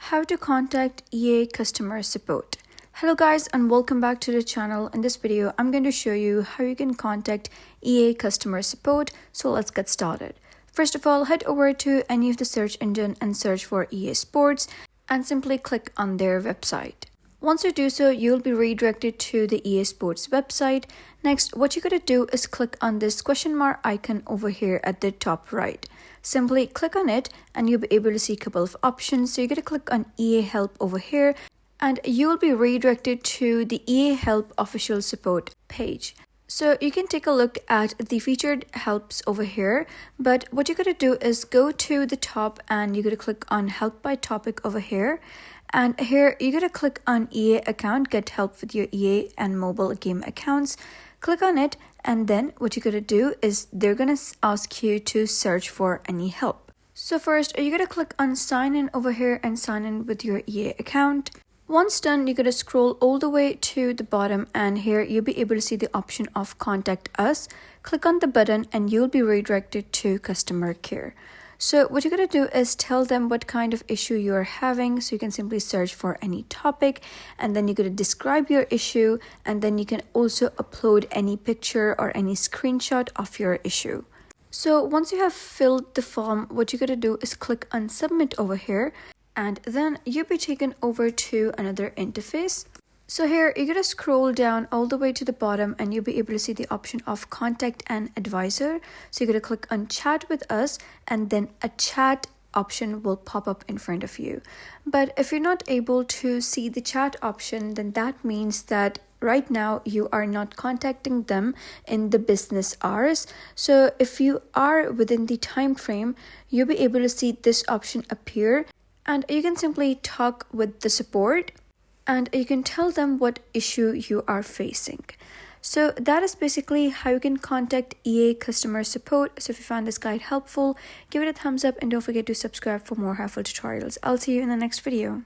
How to contact EA customer support. Hello guys and welcome back to the channel. In this video I'm going to show you how you can contact EA customer support. So let's get started. First of all, head over to any of the search engine and search for EA Sports and simply click on their website. Once you do so, you'll be redirected to the EA Sports website. Next, what you gotta do is click on this question mark icon over here at the top right. Simply click on it and you'll be able to see a couple of options. So you're gonna click on EA Help over here and you will be redirected to the EA Help official support page. So you can take a look at the featured helps over here, but what you're going to do is go to the top and you're going to click on help by topic over here. And here you're going to click on EA account, get help with your EA and mobile game accounts. Click on it and then what you're going to do is they're going to ask you to search for any help. So first you're going to click on sign in over here and sign in with your EA account. Once done, you're going to scroll all the way to the bottom and here you'll be able to see the option of contact us. Click on the button and you'll be redirected to customer care. So what you're going to do is tell them what kind of issue you're having. So you can simply search for any topic and then you're going to describe your issue and then you can also upload any picture or any screenshot of your issue. So once you have filled the form, what you're going to do is click on submit over here. And then you'll be taken over to another interface. So here you're going to scroll down all the way to the bottom and you'll be able to see the option of contact an advisor. So you're going to click on chat with us and then a chat option will pop up in front of you. But if you're not able to see the chat option, then that means that right now you are not contacting them in the business hours. So if you are within the time frame, you'll be able to see this option appear. And you can simply talk with the support and you can tell them what issue you are facing. So that is basically how you can contact EA customer support. So if you found this guide helpful, give it a thumbs up and don't forget to subscribe for more helpful tutorials. I'll see you in the next video.